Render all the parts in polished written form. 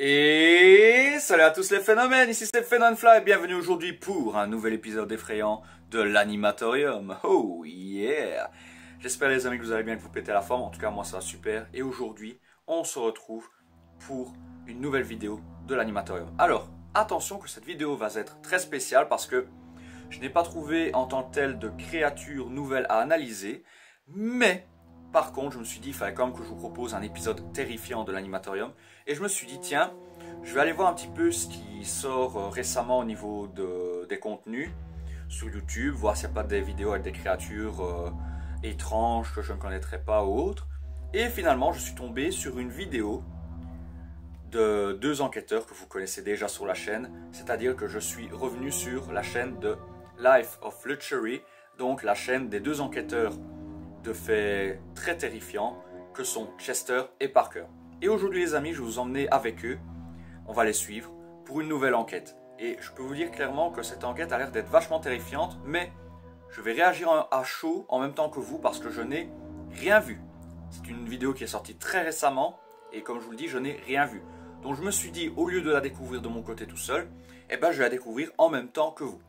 Et salut à tous les phénomènes, ici c'est Phénomène et bienvenue aujourd'hui pour un nouvel épisode effrayant de l'Animatorium. Oh yeah! J'espère les amis que vous allez bien, que vous pétez la forme, en tout cas moi ça va super. Et aujourd'hui, on se retrouve pour une nouvelle vidéo de l'Animatorium. Alors, attention que cette vidéo va être très spéciale parce que je n'ai pas trouvé en tant que tel de créatures nouvelles à analyser, mais par contre, je me suis dit qu'il fallait quand même que je vous propose un épisode terrifiant de l'Animatorium. Et je me suis dit, tiens, je vais aller voir un petit peu ce qui sort récemment au niveau des contenus sur YouTube, voir s'il n'y a pas des vidéos avec des créatures étranges que je ne connaîtrais pas ou autres. Et finalement, je suis tombé sur une vidéo de deux enquêteurs que vous connaissez déjà sur la chaîne. C'est-à-dire que je suis revenu sur la chaîne de Life of Luxury, donc la chaîne des deux enquêteurs de faits très terrifiants que sont Chester et Parker. Et aujourd'hui les amis, je vais vous emmener avec eux, on va les suivre pour une nouvelle enquête. Et je peux vous dire clairement que cette enquête a l'air d'être vachement terrifiante, mais je vais réagir à chaud en même temps que vous parce que je n'ai rien vu. C'est une vidéo qui est sortie très récemment et comme je vous le dis, je n'ai rien vu. Donc je me suis dit, au lieu de la découvrir de mon côté tout seul, eh ben, je vais la découvrir en même temps que vous.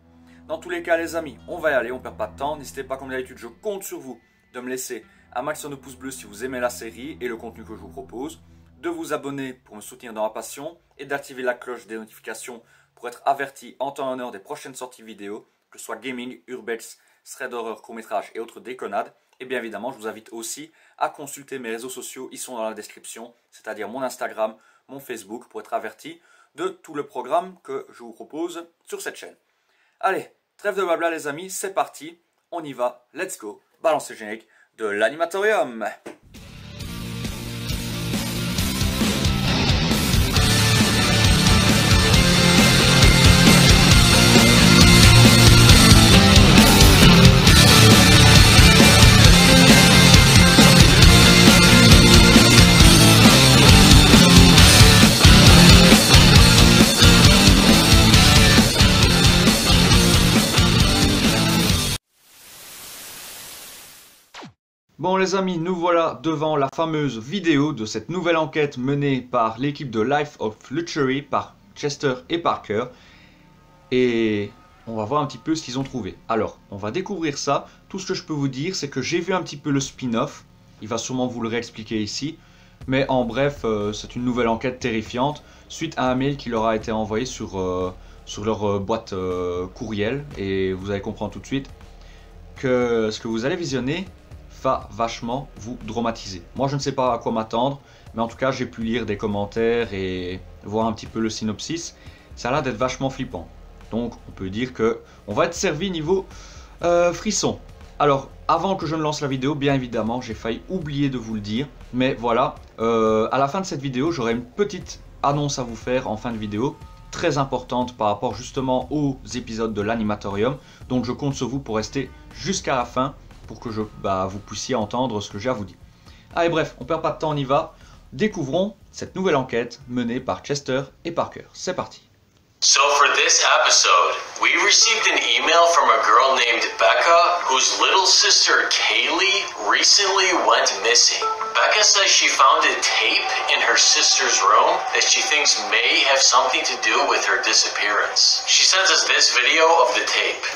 Dans tous les cas les amis, on va y aller, on ne perd pas de temps. N'hésitez pas comme d'habitude, je compte sur vous de me laisser un maximum de pouces bleus si vous aimez la série et le contenu que je vous propose, de vous abonner pour me soutenir dans ma passion et d'activer la cloche des notifications pour être averti en temps et en heure des prochaines sorties vidéo, que ce soit gaming, urbex, thread horreur, court-métrage et autres déconnades. Et bien évidemment, je vous invite aussi à consulter mes réseaux sociaux, ils sont dans la description, c'est-à-dire mon Instagram, mon Facebook, pour être averti de tout le programme que je vous propose sur cette chaîne. Allez, trêve de blabla les amis, c'est parti, on y va, let's go, balance le générique de l'Animatorium. Bon les amis, nous voilà devant la fameuse vidéo de cette nouvelle enquête menée par l'équipe de Life of Luxury par Chester et Parker. Et on va voir un petit peu ce qu'ils ont trouvé. Alors, on va découvrir ça. Tout ce que je peux vous dire, c'est que j'ai vu un petit peu le spin-off. Il va sûrement vous le réexpliquer ici. Mais en bref, c'est une nouvelle enquête terrifiante suite à un mail qui leur a été envoyé sur leur boîte courriel. Et vous allez comprendre tout de suite que ce que vous allez visionner va vachement vous dramatiser. Moi je ne sais pas à quoi m'attendre, mais en tout cas j'ai pu lire des commentaires et voir un petit peu le synopsis. Ça a l'air d'être vachement flippant. Donc on peut dire que on va être servi niveau frisson. Alors avant que je ne lance la vidéo, bien évidemment j'ai failli oublier de vous le dire, mais voilà, à la fin de cette vidéo j'aurai une petite annonce à vous faire en fin de vidéo, très importante par rapport justement aux épisodes de l'Animatorium. Donc je compte sur vous pour rester jusqu'à la fin pour que vous puissiez entendre ce que j'ai à vous dire. Allez bref, on perd pas de temps, on y va. Découvrons cette nouvelle enquête menée par Chester et Parker. C'est parti. So for this episode, we received an email from a girl named Becca whose little sister Kaylee recently went missing. Becca says she found a tape in her sister's room that she thinks may have something to do with her disappearance. She sends us this video of the tape.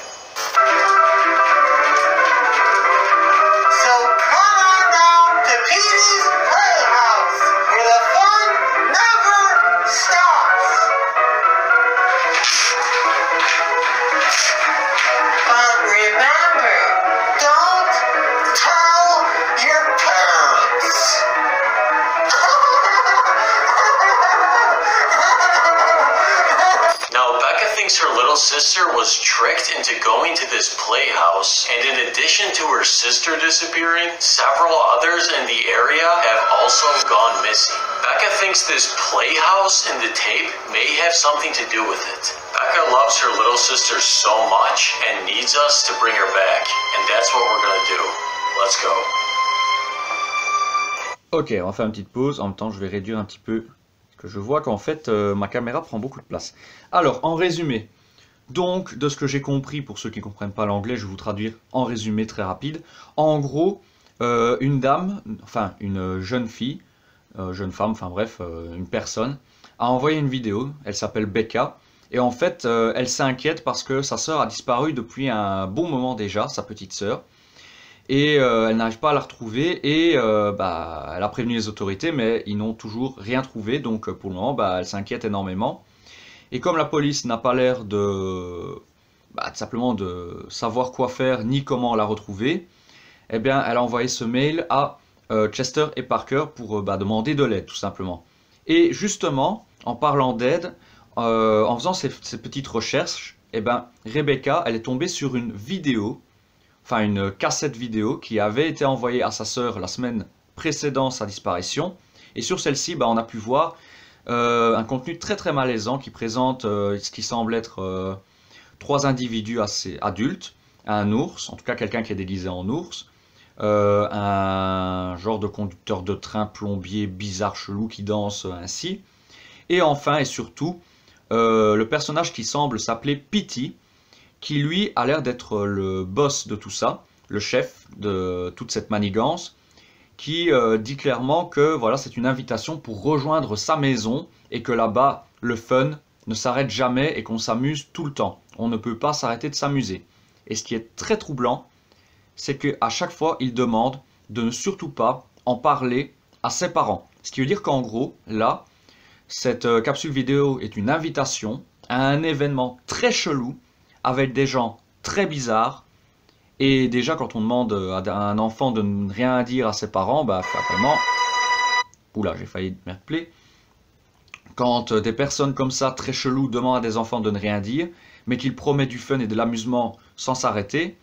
So come on down to Petey's Playhouse, where the fun never stops. But remember, don't tell your parents. Now, Becca thinks her little sister was tricked into going to this playhouse, and in addition to her sister disappearing, several others in the area have also gone missing. Becca thinks this playhouse in the tape may have something to do with it. Becca loves her little sister so much and needs us to bring her back, and that's what we're gonna do. Let's go. Ok, on va faire une petite pause. En même temps, je vais réduire un petit peu. Que je vois qu'en fait ma caméra prend beaucoup de place. Alors en résumé, donc de ce que j'ai compris, pour ceux qui ne comprennent pas l'anglais, je vais vous traduire en résumé très rapide. En gros, une dame, enfin une jeune fille, jeune femme, enfin bref, une personne, a envoyé une vidéo. Elle s'appelle Becca. Et en fait, elle s'inquiète parce que sa sœur a disparu depuis un bon moment déjà, sa petite sœur. Et elle n'arrive pas à la retrouver. Et bah, elle a prévenu les autorités, mais ils n'ont toujours rien trouvé. Donc pour le moment, bah, elle s'inquiète énormément. Et comme la police n'a pas l'air de, bah, simplement de savoir quoi faire ni comment la retrouver, eh bien, elle a envoyé ce mail à Chester et Parker pour bah, demander de l'aide, tout simplement. Et justement, en parlant d'aide, en faisant ces petites recherches, eh ben, Rebecca, elle est tombée sur une vidéo, enfin une cassette vidéo qui avait été envoyée à sa sœur la semaine précédant sa disparition. Et sur celle-ci, bah, on a pu voir un contenu très très malaisant qui présente ce qui semble être 3 individus assez adultes, un ours, en tout cas quelqu'un qui est déguisé en ours, un genre de conducteur de train plombier bizarre chelou qui danse ainsi, et enfin et surtout le personnage qui semble s'appeler Petey, qui lui a l'air d'être le boss de tout ça, le chef de toute cette manigance, qui dit clairement que voilà, c'est une invitation pour rejoindre sa maison et que là-bas le fun ne s'arrête jamais et qu'on s'amuse tout le temps. On ne peut pas s'arrêter de s'amuser. Et ce qui est très troublant, c'est qu'à chaque fois il demande de ne surtout pas en parler à ses parents. Ce qui veut dire qu'en gros, là, cette capsule vidéo est une invitation à un événement très chelou avec des gens très bizarres. Et déjà, quand on demande à un enfant de ne rien dire à ses parents, bah, vraiment... Oula, j'ai failli m'appeler. Quand des personnes comme ça, très cheloues, demandent à des enfants de ne rien dire, mais qu'ils promettent du fun et de l'amusement sans s'arrêter,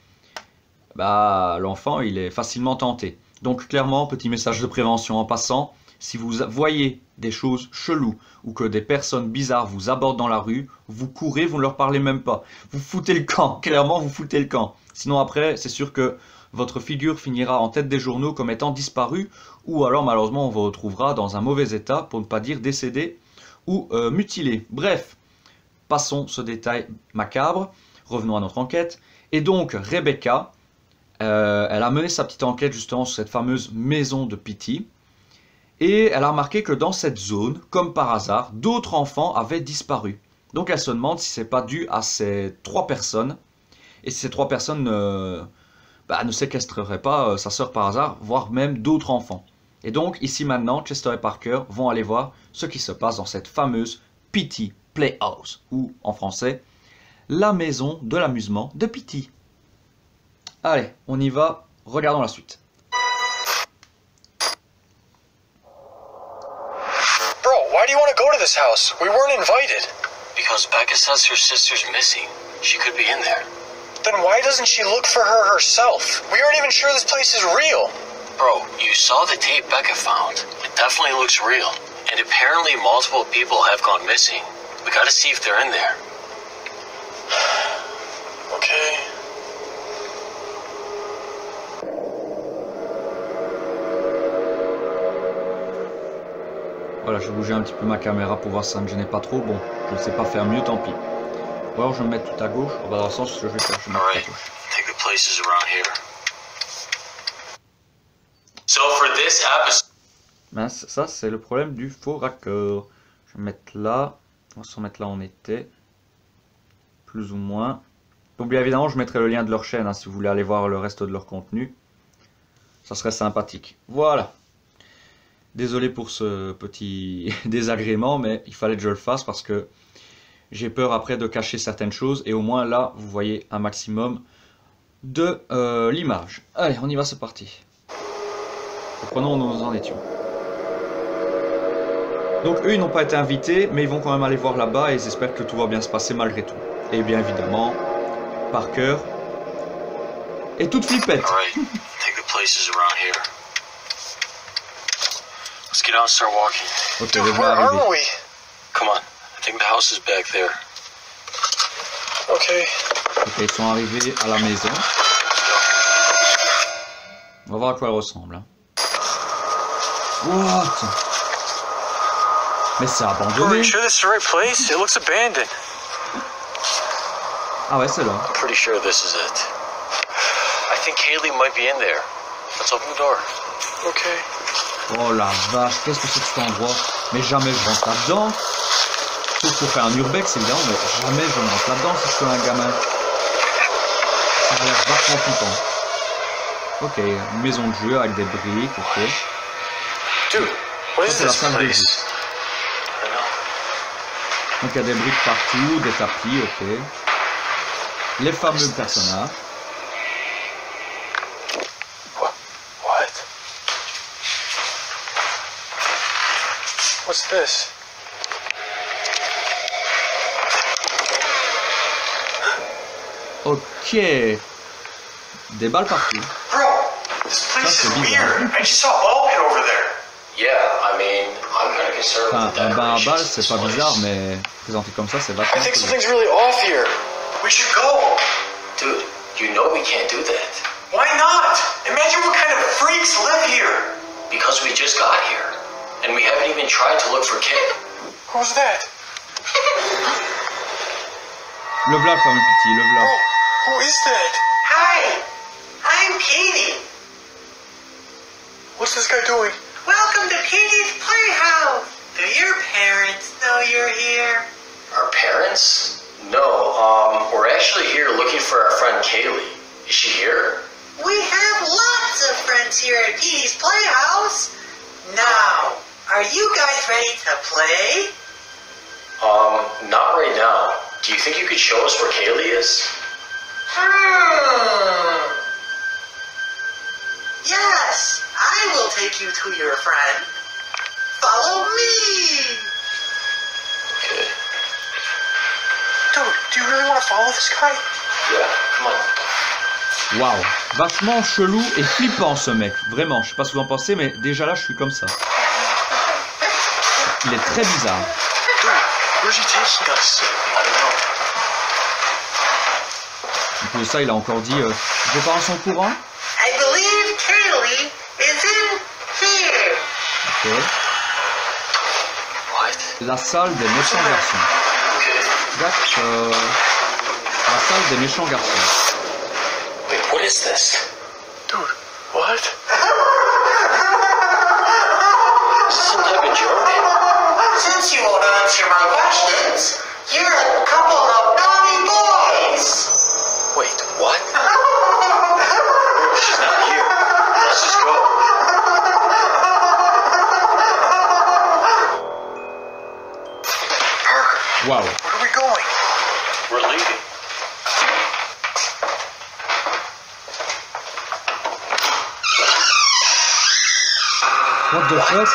bah, l'enfant, il est facilement tenté. Donc, clairement, petit message de prévention en passant, si vous voyez des choses cheloues ou que des personnes bizarres vous abordent dans la rue, vous courez, vous ne leur parlez même pas. Vous foutez le camp, clairement, vous foutez le camp. Sinon après, c'est sûr que votre figure finira en tête des journaux comme étant disparue, ou alors malheureusement on vous retrouvera dans un mauvais état, pour ne pas dire décédé ou mutilé. Bref, passons ce détail macabre, revenons à notre enquête. Et donc Rebecca, elle a mené sa petite enquête justement sur cette fameuse maison de Petey, et elle a remarqué que dans cette zone, comme par hasard, d'autres enfants avaient disparu. Donc elle se demande si c'est pas dû à ces 3 personnes, et si ces 3 personnes ne séquestreraient pas sa sœur par hasard, voire même d'autres enfants. Et donc, ici maintenant, Chester et Parker vont aller voir ce qui se passe dans cette fameuse Petey Playhouse, ou en français, la maison de l'amusement de Petey. Allez, on y va, regardons la suite. Bro, why do you want to go to this house? We weren't invited. Because Becca says her sister's missing. She could be in there. Then why doesn't she look for her herself? We aren't even sure this place is real. Bro, you saw the tape Becca found. It definitely looks real. And apparently multiple people have gone missing. We gotta see if they're in there. Okay. Voilà, je vais bouger un petit peu ma caméra pour voir si ça ne me gênait pas trop. Bon, je ne sais pas faire mieux, tant pis. Ou alors je vais me mettre tout à gauche. On va dans le sens que je vais faire. Je vais mettre tout à gauche. Take the places around here. So for this episode... Mince, ça c'est le problème du faux raccord. Je vais me mettre là. On va se remettre là où on était. Plus ou moins. Donc bien évidemment, je mettrai le lien de leur chaîne hein, si vous voulez aller voir le reste de leur contenu. Ça serait sympathique. Voilà. Désolé pour ce petit désagrément, mais il fallait que je le fasse parce que j'ai peur après de cacher certaines choses. Et au moins là, vous voyez un maximum de l'image. Allez, on y va, c'est parti. Reprenons où nous en étions. Donc eux, ils n'ont pas été invités, mais ils vont quand même aller voir là-bas et ils espèrent que tout va bien se passer malgré tout. Et bien évidemment, Parker est toute flippette. Alright, take the places around here. Let's get out and start walking. Ok, Dude, je vais where arriver. are we? Come on, I think the house is back there. Okay. Ok, ils sont arrivés à la maison. On va voir à quoi elle ressemble. Hein. What? Mais c'est Are abandonné. you sure this is the right place? It looks abandoned. Ah ouais, c'est là. I'm pretty sure this is it. I think Kaylee might be in there. Let's open the door. Okay. Oh la vache, qu'est-ce que c'est que cet endroit? Mais jamais je rentre là-dedans. sauf pour faire un urbex évidemment, mais jamais je me rentre là-dedans si je suis un gamin. Ça a l'air vachement flippant. Ok, une maison de jeu avec des briques, ok. Dude, what is Ça, c'est la this salle de jeu. place? Donc il y a des briques partout, des tapis, ok. Les fameux personnages. What? What's this? Ok. Des balles partout. Bro, this place c'est is bizarre. weird. I just saw a ball pit over there. Yeah, I mean, I'm kind of concerned Enfin, with the un bain à decorations balles, of c'est this pas place. bizarre, mais présenté comme ça, c'est I vachement think cool. something's really off here. We should go. Dude, you know we can't do that. Why not? Imagine what kind of freaks live here. Because we just got here. And we haven't even tried to look for Kate. Who's that? Le v'là, le fameux petit, le v'là. Bro, who is that? Hi, I'm Petey. What's this guy doing? Welcome to Petey's Playhouse. Do your parents know you're here? Our parents? No, we're actually here looking for our friend Kaylee. Is she here? We have lots of friends here at Petey's Playhouse. Now, are you guys ready to play? Not right now. Do you think you could show us where Kaylee is? Yes, I will take you to your friend. Follow me. Okay. Dude, do you really want to follow this guy? Yeah, come on. Waouh, vachement chelou et flippant ce mec, vraiment, je sais pas ce que vous en pensez, mais déjà là je suis comme ça. Il est très bizarre. Dude, where's he taking us? I don't know. Du coup ça il a encore dit, vos parents sont au courant? I believe Kaylee is in here. Ok. What? La salle des méchants garçons. Okay. D'accord. La salle des méchants garçons. Wait, what is this? Dude, what? Is this some type of joke? Since you won't answer my questions, you're a couple of naughty boys. Wait, what? She's not here. Let's just go. Parker, Waouh. where are we going? We're leaving. What the fuck?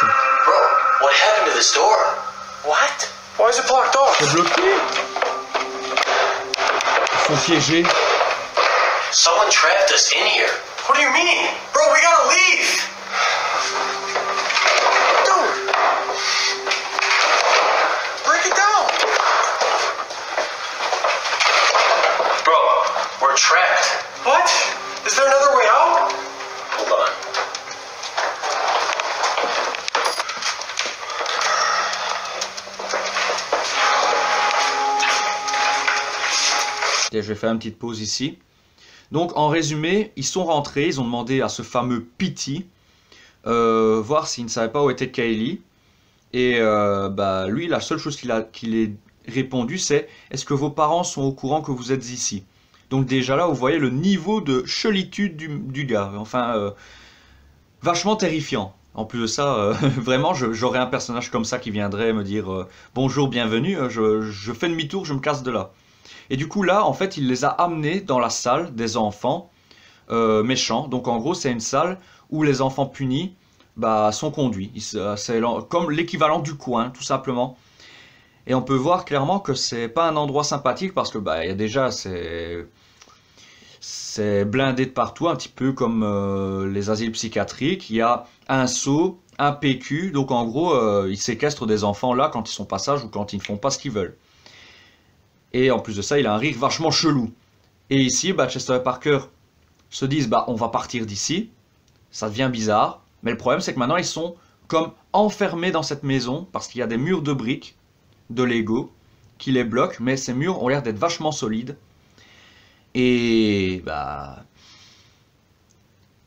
Bro, what happened to this door? What? Why is it blocked off? C'est bloqué. Ils sont piégés. Someone trapped us in here. What do you mean? Bro, we gotta leave! Dude! Break it down! Bro, we're trapped. What? Is there another way out? Hold on. Et je vais faire une petite pause ici. Donc en résumé, ils sont rentrés, ils ont demandé à ce fameux Petey voir s'il ne savait pas où était Kaylee. Et lui, la seule chose qu'il ait répondu, c'est « Est-ce que vos parents sont au courant que vous êtes ici ?» Donc déjà là, vous voyez le niveau de chelitude du gars. Enfin, vachement terrifiant. En plus de ça, vraiment, j'aurais un personnage comme ça qui viendrait me dire « Bonjour, bienvenue, je fais demi-tour, je me casse de là. » Et du coup là, en fait, il les a amenés dans la salle des enfants méchants. Donc en gros, c'est une salle où les enfants punis sont conduits. C'est comme l'équivalent du coin, tout simplement. Et on peut voir clairement que c'est pas un endroit sympathique parce que il y a déjà c'est blindé de partout, un petit peu comme les asiles psychiatriques. Il y a un seau, un PQ. Donc en gros, ils séquestrent des enfants là quand ils sont pas sages ou quand ils ne font pas ce qu'ils veulent. Et en plus de ça, il a un rire vachement chelou. Et ici, Chester et Parker se disent, on va partir d'ici. Ça devient bizarre. Mais le problème, c'est que maintenant, ils sont comme enfermés dans cette maison. Parce qu'il y a des murs de briques, de Lego, qui les bloquent. Mais ces murs ont l'air d'être vachement solides. Et,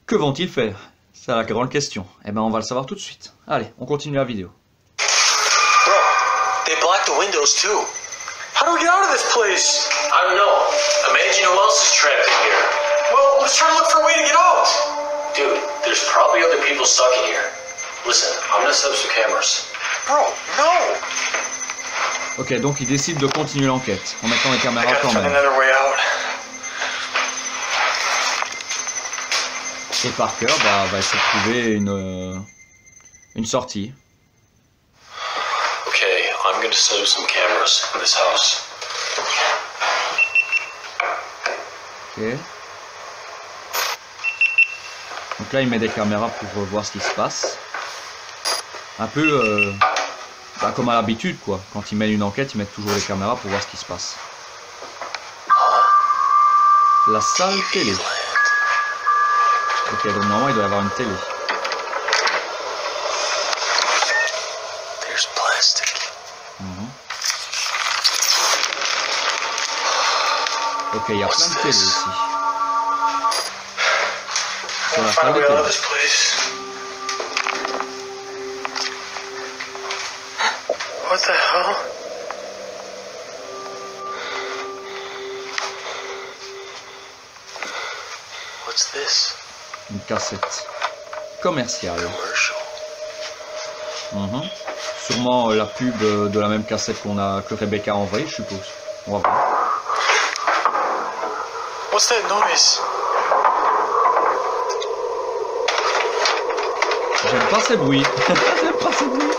que vont-ils faire? C'est la grande question. Eh on va le savoir tout de suite. Allez, on continue la vidéo. Bro, they blocked the the windows, too. How do we get out of this place? I don't know. Imagine who else is trapped in here. Well, let's try to look for a way to get out. Dude, there's probably other people stuck in here. Listen, I'm gonna set up some cameras. Bro, no. Ok, donc il décide de continuer l'enquête en mettant les I caméras gotta quand find même. another way out. Et Parker va essayer de trouver une sortie. Okay, I'm gonna set up some cameras in this house. Ok. Donc là il met des caméras pour voir ce qui se passe. Un peu comme à l'habitude quoi. Quand il mène une enquête, il met toujours les caméras pour voir ce qui se passe. La salle télé. Ok, donc normalement il doit y avoir une télé. There's plastic. Ok, il y a plein de télé ici. Sur la Find a salle de way out of télé. this place. What the hell? What's this? Une cassette commerciale. Commercial. Sûrement la pub de la même cassette que Rebecca a envoyée, je suppose. On va voir. What's that noise? J'aime pas ces bruits. J'aime pas ces bruits.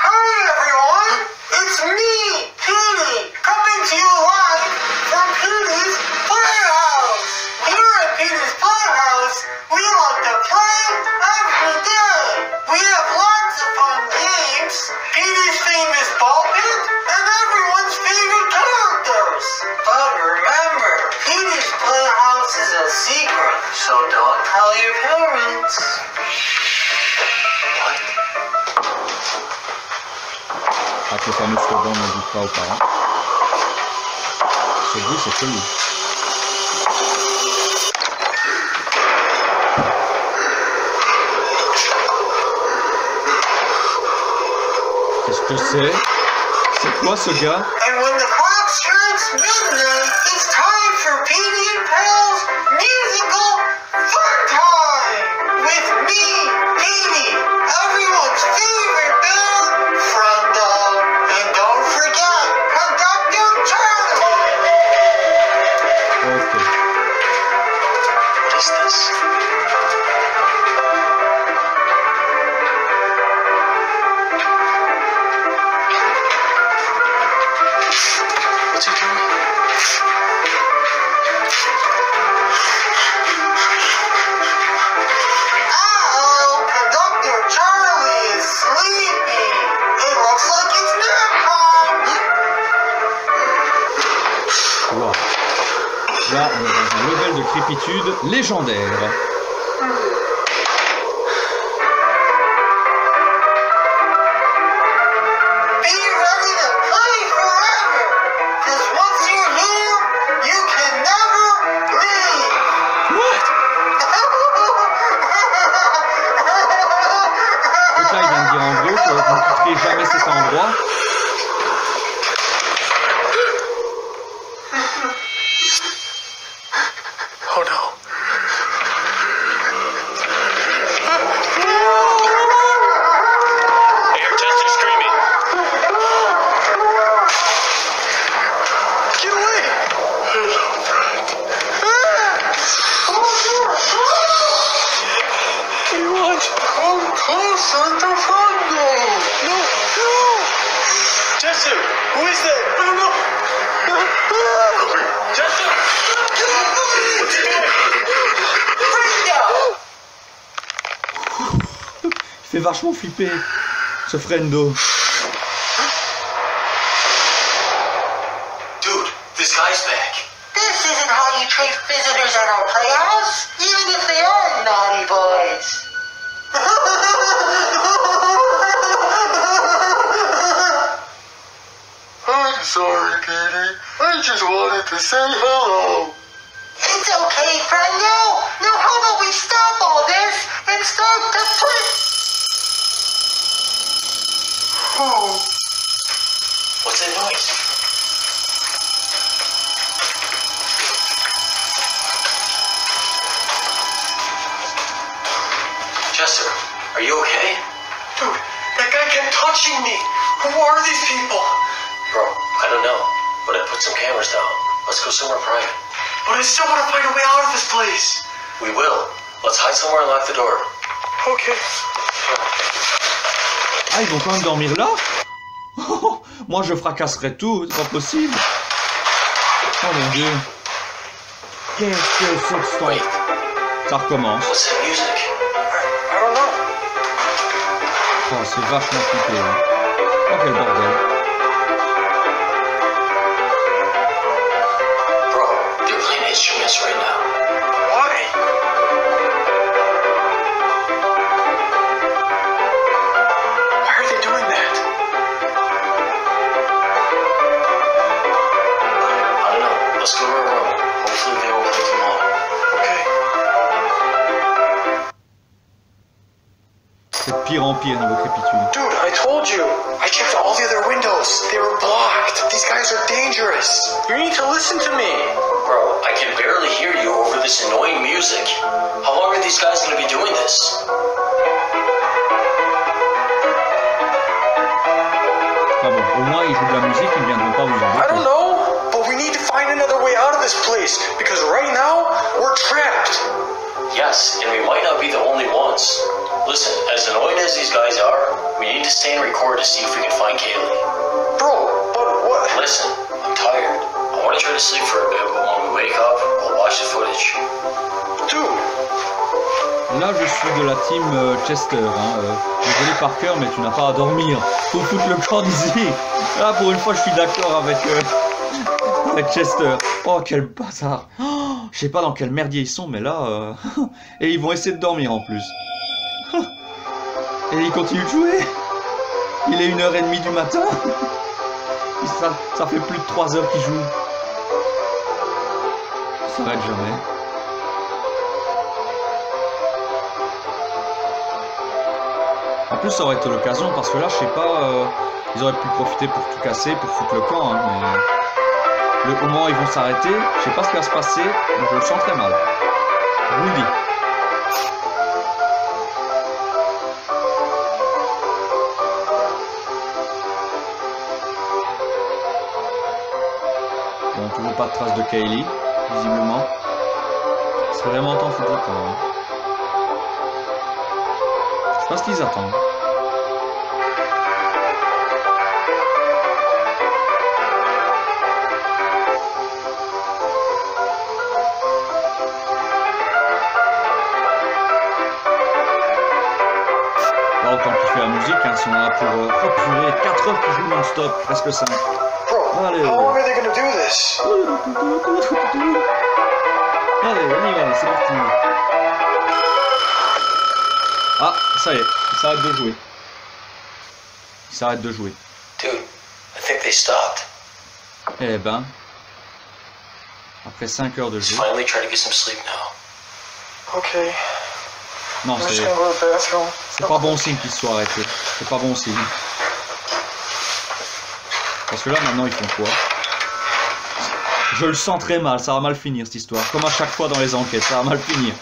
Hi everyone, it's me, Petey, coming to you live from Petey's Playhouse. Here at Petey's Playhouse, we like to play every day. We have lots of fun games, Petey's famous ball pit, and everyone's favorite characters. But remember, Petey's Playhouse is a secret, so don't tell your parents. Avec le fameux slogan, ne dites pas aux parents. Ce bruit, c'est que lui. Qu'est-ce que c'est? C'est quoi ce gars? And when the clock strikes midnight, it's time for Petey and Pals musical fun time! With me, Petey, everyone's favorite band, Friendo, and don't forget, Conductor Charlie! Ok. What is this? What's he doing? Oh, Conductor Charlie is sleepy. It looks like it's nap time. Wow. Là, on est dans un level de crépitude légendaire. Be ready to play forever, 'cause once you're here, you can never leave. What? Donc là, il vient de dire en gros que vous ne quitterez jamais cet endroit. Oh no. I hear Chester screaming. Get away! What? Come closer to Friendo. No! No! Jester! Who is that? Jester! Friendo! Il fait vachement flipper, ce Friendo. Dude, this guy's back. This isn't how you treat visitors at our playhouse, even if they are naughty boys. I'm sorry, Petey. I just wanted to say hello. It's okay, friendo. Now how about we stop all this and start the play? Oh. What's that noise? Chester, are you okay? Dude, that guy kept touching me. Who are these people? Bro, I don't know, but I put some cameras down. Let's go somewhere private. But I still want to find a way out of this place. We will. Let's hide somewhere and lock the door. Okay. Ah, ils vont quand même dormir là? Moi je fracasserais tout, c'est pas possible. Oh mon dieu. Qu'est-ce que c'est que ce Wait, Ça recommence. what's that music? I don't know. Oh, c'est vachement flippé. Hein. Oh quel bordel. Bro, they're playing instruments right now. Why? Why are they doing that? I don't know. Let's go to our room. Hopefully they won't play too long. Okay. C'est de pire en pire niveau crépitude. Dude, I told you. I checked all the other windows. They were blocked. These guys are dangerous. You need to listen to me. Bro, I can barely hear you over this annoying music. How long are these guys gonna be doing this? Ah bon, au moins ils jouent de la musique, ils ne viendront pas vous I embêter. don't know, but we need to find another way out of this place because right now we're trapped. Yes, and we might not be the only ones. Listen, as annoying as these guys are, we need to stay and record to see if we can find Kaylee. Bro, but what? Listen, I'm tired. I want to try to sleep for a bit, but when we wake up, we'll watch the footage. Dude, Là je suis de la team Chester. Hein. Désolé Parker, mais tu n'as pas à dormir. Faut foutre le camp d'ici. Là pour une fois je suis d'accord avec Chester. Oh quel bazar. Oh, je sais pas dans quel merdier ils sont, mais là... Et ils vont essayer de dormir en plus. Et ils continuent de jouer. Il est 1h30 du matin. Ça fait plus de 3 heures qu'ils jouent. Ça s'arrête jamais. En plus ça aurait été l'occasion parce que là je sais pas, ils auraient pu profiter pour tout casser, pour foutre le camp, hein, mais au moment où ils vont s'arrêter, je sais pas ce qui va se passer, mais je le sens très mal. Je vous le dis. Bon, toujours pas de trace de Kaylee, visiblement. C'est vraiment temps de foutre le camp. Hein. Je sais pas ce qu'ils attendent. Là, autant qu'il fait la musique, hein, si on a pour purée, 4 heures qui jouent non-stop, presque 5. bro, Allez. how long are they gonna do this? Allez, on y va, c'est parti. Ah, ça y est, il s'arrête de jouer. Il s'arrête de jouer. Dude, I think they stopped. Eh ben, après 5 heures de Let's jeu. finally try to get some sleep now. Okay, Non, I'm just c'est gonna go to the bathroom. pas bon signe qu'il se soit arrêté. C'est pas bon signe. Parce que là, maintenant, ils font quoi? Je le sens très mal, ça va mal finir cette histoire. Comme à chaque fois dans les enquêtes, ça va mal finir.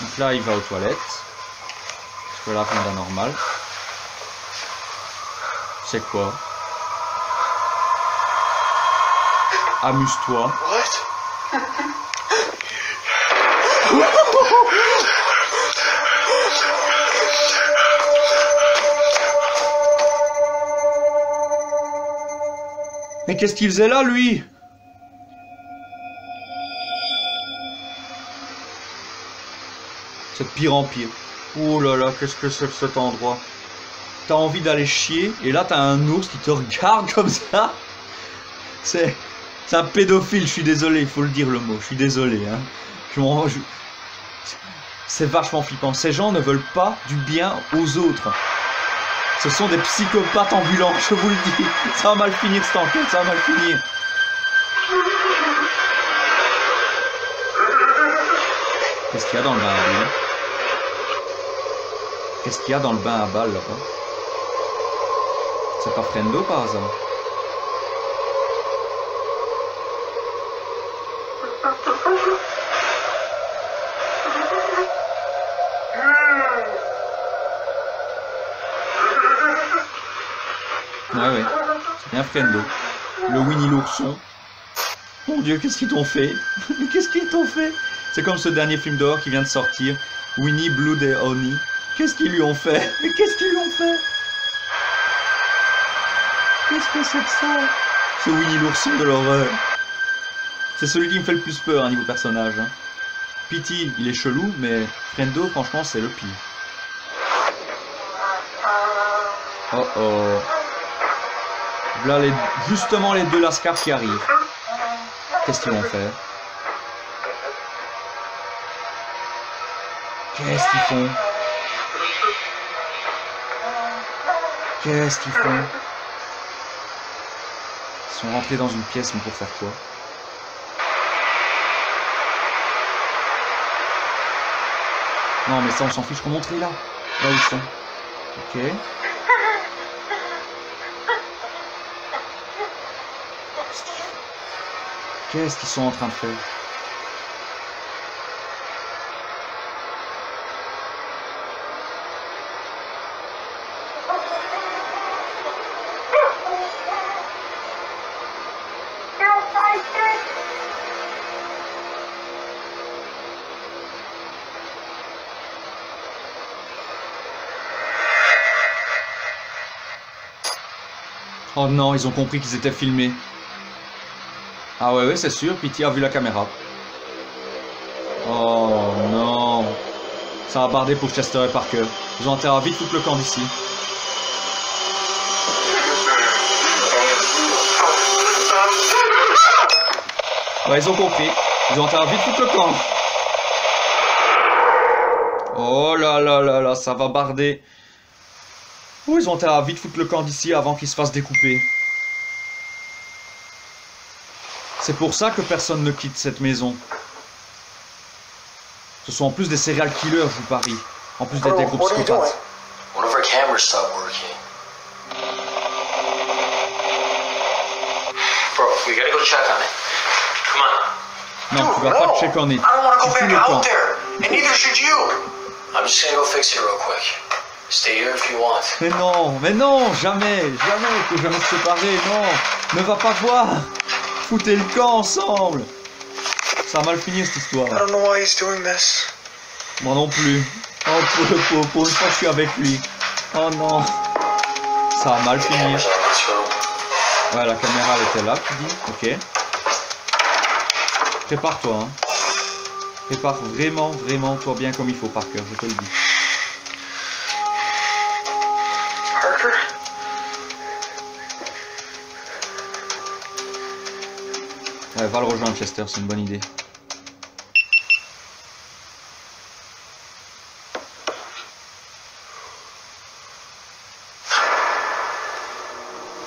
Donc là, il va aux toilettes. Parce que là, combat normal. C'est quoi? Amuse-toi. What? Mais qu'est-ce qu'il faisait là, lui? C'est de pire en pire. Oh là là, qu'est-ce que c'est que cet endroit? T'as envie d'aller chier, et là t'as un ours qui te regarde comme ça. C'est un pédophile, je suis désolé, il faut le dire le mot, je suis désolé. Hein. C'est vachement flippant. Ces gens ne veulent pas du bien aux autres. Ce sont des psychopathes ambulants, je vous le dis. Ça va mal finir cette enquête, ça va mal finir. Qu'est-ce qu'il y a dans le bain à bulles? Qu'est-ce qu'il y a dans le bain à balles là-bas? C'est pas Frendo par hasard? Ah ouais, c'est bien Frendo. Le Winnie l'ourson. Mon Dieu, qu'est-ce qu'ils t'ont fait? Qu'est-ce qu'ils t'ont fait? C'est comme ce dernier film d'horreur qui vient de sortir. Winnie, Blood et Honey. Qu'est-ce qu'ils lui ont fait? Mais qu'est-ce qu'ils lui ont fait? Qu'est-ce que c'est que ça? Ce Winnie l'ourson de l'horreur. C'est celui qui me fait le plus peur, niveau personnage. Hein. Pity, il est chelou, mais Frendo, franchement, c'est le pire. Oh oh. Voilà justement les deux lascars qui arrivent. Qu'est-ce qu'ils vont faire? Qu'est-ce qu'ils font? Qu'est-ce qu'ils font? Ils sont rentrés dans une pièce, mais pour faire quoi? Non, mais ça, on s'en fiche. Remontrer là. Là où ils sont. Ok. Qu'est-ce qu'ils sont en train de faire? Oh non, ils ont compris qu'ils étaient filmés. Ah ouais, c'est sûr, Pity a vu la caméra. Oh non. Ça a bardé pour Chester et Parker. Ils ont intérêt à vite foutre le camp d'ici. Ouais, ils ont compris. Ils ont intérêt à vite foutre le camp. Oh là là là là, ça va barder. Oh, ils ont intérêt à vite foutre le camp d'ici avant qu'il se fasse découper. C'est pour ça que personne ne quitte cette maison. Ce sont en plus des serial killers, je vous parie. En plus d'être des groupes psychopathes. One of our cameras stopped working. Bro, we gotta go check on it. Come on. Non, tu vas pas check on it. I don't wanna Tu go fous back le camp. out there, and neither should you. I'm just gonna go fix it real quick. Stay here if you want. Mais non, jamais, jamais, il faut jamais se séparer, non. Ne va pas voir. Foutez le camp ensemble. Ça a mal fini cette histoire. I don't know why he's doing this. Moi non plus. Oh, pour une fois que je suis avec lui. Oh non. Ça a mal fini. Cameras on this room. Ouais, la caméra elle était là, tu dis. Ok. Prépare-toi, hein. Prépare vraiment toi bien comme il faut, Parker, je te le dis. Parker? Ouais, va le rejoindre, Chester, c'est une bonne idée.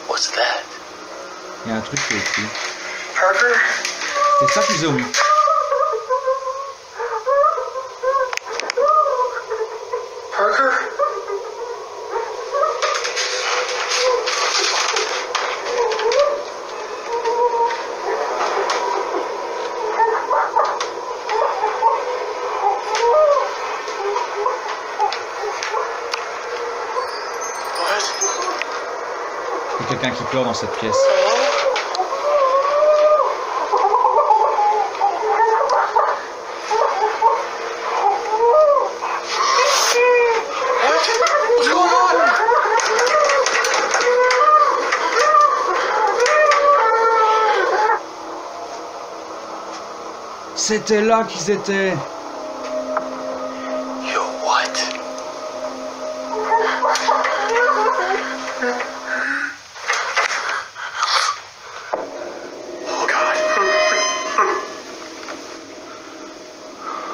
What's that? Il y a un truc qui est écrit. Parker? C'est ça qu'ils ont mis. Parker? Il y a quelqu'un qui pleure dans cette pièce. What's going on? C'était là qu'ils étaient. Yo, what? Oh God.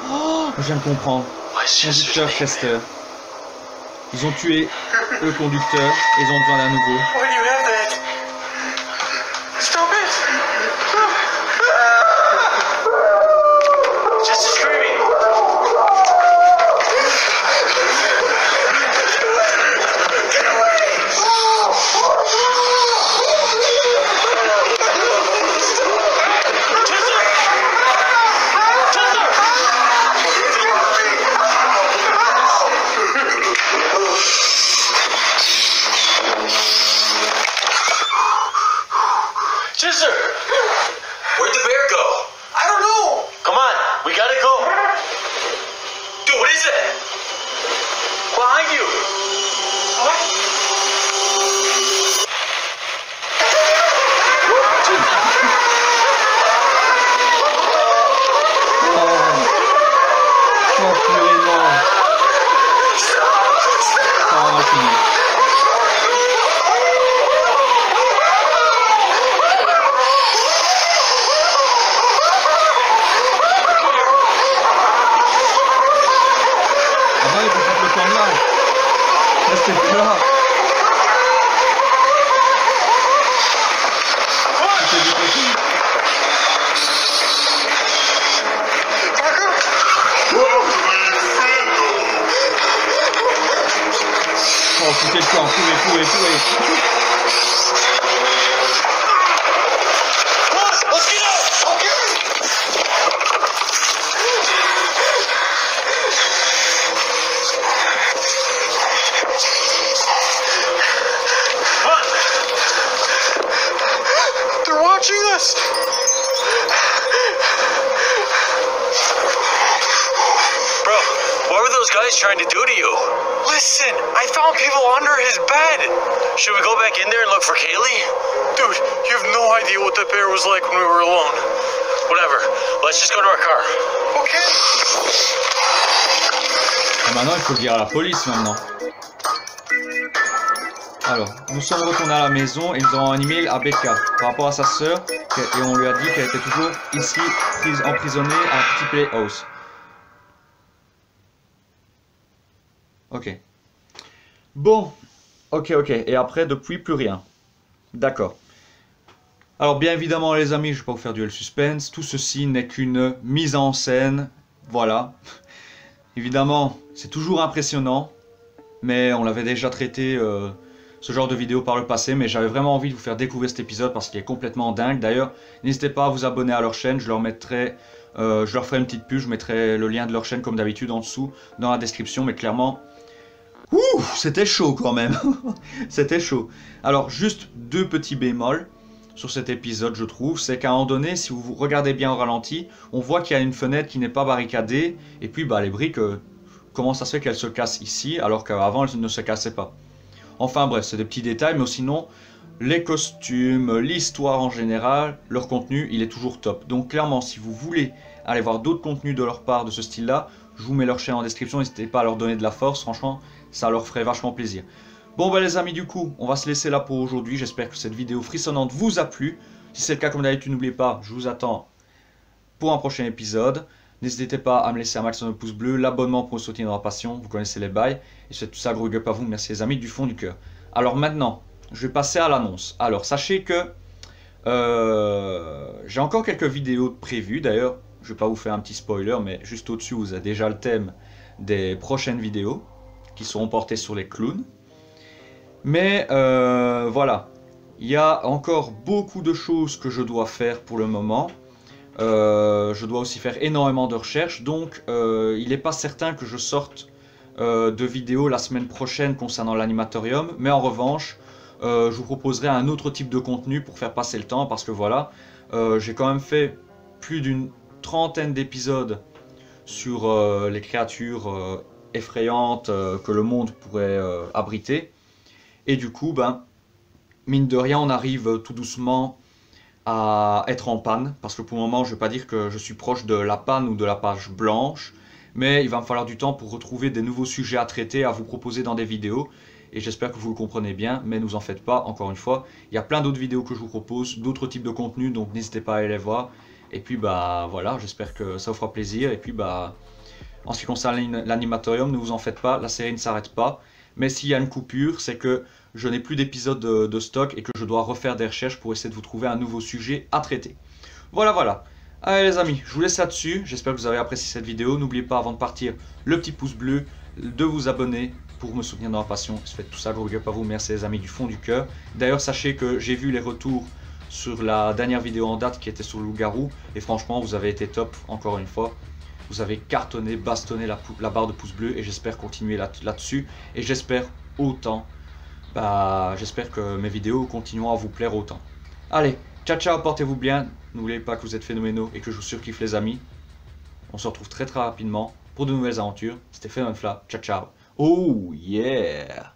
Oh, je viens de comprendre. Why is Chester's Conducteur name Chester. Ils ont tué le conducteur et ils ont besoin d'un nouveau. Why do you have that? Stop it! Chester's screaming. purée, non. Ça va finir. Ah bah, il faut faire le temps là. Restez plus là. C'était du petit. Oh, foutez le camp, courez. Let's get out! Okay! What? They're watching us! Bro, what were those guys trying to do to you? Listen, I found people under his bed! Should we go back in there and look for Kaylee? Dude, you have no idea what that bear was like when we were alone. Whatever. Let's just go to our car. Okay. Et maintenant, il faut le dire à la police maintenant. Alors, nous sommes retournés à la maison et nous avons un email à Becca par rapport à sa sœur et on lui a dit qu'elle était toujours ici emprisonnée à un petit playhouse. Ok. Bon. Ok. Et après, depuis, plus rien. D'accord. Alors, bien évidemment, les amis, je ne vais pas vous faire duel suspense. Tout ceci n'est qu'une mise en scène. Voilà. Évidemment, c'est toujours impressionnant. Mais on l'avait déjà traité, ce genre de vidéo par le passé. Mais j'avais vraiment envie de vous faire découvrir cet épisode parce qu'il est complètement dingue. D'ailleurs, n'hésitez pas à vous abonner à leur chaîne. Je leur ferai une petite pub. Je mettrai le lien de leur chaîne comme d'habitude en dessous dans la description. Mais clairement... Ouh, c'était chaud quand même. C'était chaud. Alors, juste deux petits bémols sur cet épisode, je trouve. C'est qu'à un moment donné, si vous regardez bien au ralenti, on voit qu'il y a une fenêtre qui n'est pas barricadée. Et puis, bah, les briques, comment ça se fait qu'elles se cassent ici, alors qu'avant, elles ne se cassaient pas. Enfin bref, c'est des petits détails, mais sinon, les costumes, l'histoire en général, leur contenu, il est toujours top. Donc, clairement, si vous voulez aller voir d'autres contenus de leur part de ce style-là, je vous mets leur chaîne en description. N'hésitez pas à leur donner de la force, franchement. Ça leur ferait vachement plaisir. Bon bah les amis, du coup, on va se laisser là pour aujourd'hui. J'espère que cette vidéo frissonnante vous a plu. Si c'est le cas, comme d'habitude, n'oubliez pas, je vous attends pour un prochain épisode. N'hésitez pas à me laisser un maximum de pouces bleus, l'abonnement pour me soutenir dans la passion, vous connaissez les bails. Et je fais tout ça, gros up à vous, merci les amis, du fond du cœur. Alors maintenant, je vais passer à l'annonce. Alors sachez que j'ai encore quelques vidéos prévues. D'ailleurs, je ne vais pas vous faire un petit spoiler, mais juste au-dessus, vous avez déjà le thème des prochaines vidéos qui seront portés sur les clowns. Mais voilà, il y a encore beaucoup de choses que je dois faire pour le moment. Je dois aussi faire énormément de recherches, donc il n'est pas certain que je sorte de vidéos la semaine prochaine concernant l'animatorium. Mais en revanche, je vous proposerai un autre type de contenu pour faire passer le temps, parce que voilà, j'ai quand même fait plus d'une trentaine d'épisodes sur les créatures effrayantes que le monde pourrait abriter. Et du coup, ben, mine de rien, on arrive tout doucement à être en panne. Parce que pour le moment, je ne vais pas dire que je suis proche de la panne ou de la page blanche. Mais il va me falloir du temps pour retrouver des nouveaux sujets à traiter, à vous proposer dans des vidéos. Et j'espère que vous le comprenez bien, mais ne vous en faites pas, encore une fois. Il y a plein d'autres vidéos que je vous propose, d'autres types de contenus, donc n'hésitez pas à aller les voir. Et puis, bah voilà, j'espère que ça vous fera plaisir. Et puis, bah... En ce qui concerne l'animatorium, ne vous en faites pas, la série ne s'arrête pas. Mais s'il y a une coupure, c'est que je n'ai plus d'épisodes de stock et que je dois refaire des recherches pour essayer de vous trouver un nouveau sujet à traiter. Voilà. Allez les amis, je vous laisse là-dessus. J'espère que vous avez apprécié cette vidéo. N'oubliez pas avant de partir le petit pouce bleu, de vous abonner pour me soutenir dans la passion. Je fais tout ça, gros up à vous. Merci les amis du fond du cœur. D'ailleurs, sachez que j'ai vu les retours sur la dernière vidéo en date qui était sur le loup-garou. Et franchement, vous avez été top, encore une fois. Vous avez cartonné, bastonné la barre de pouce bleu et j'espère continuer là-dessus. Et j'espère autant, j'espère que mes vidéos continueront à vous plaire autant. Allez, ciao, portez-vous bien. N'oubliez pas que vous êtes phénoménaux et que je vous surkiffe les amis. On se retrouve très rapidement pour de nouvelles aventures. C'était Fun and Fla, ciao. Oh yeah!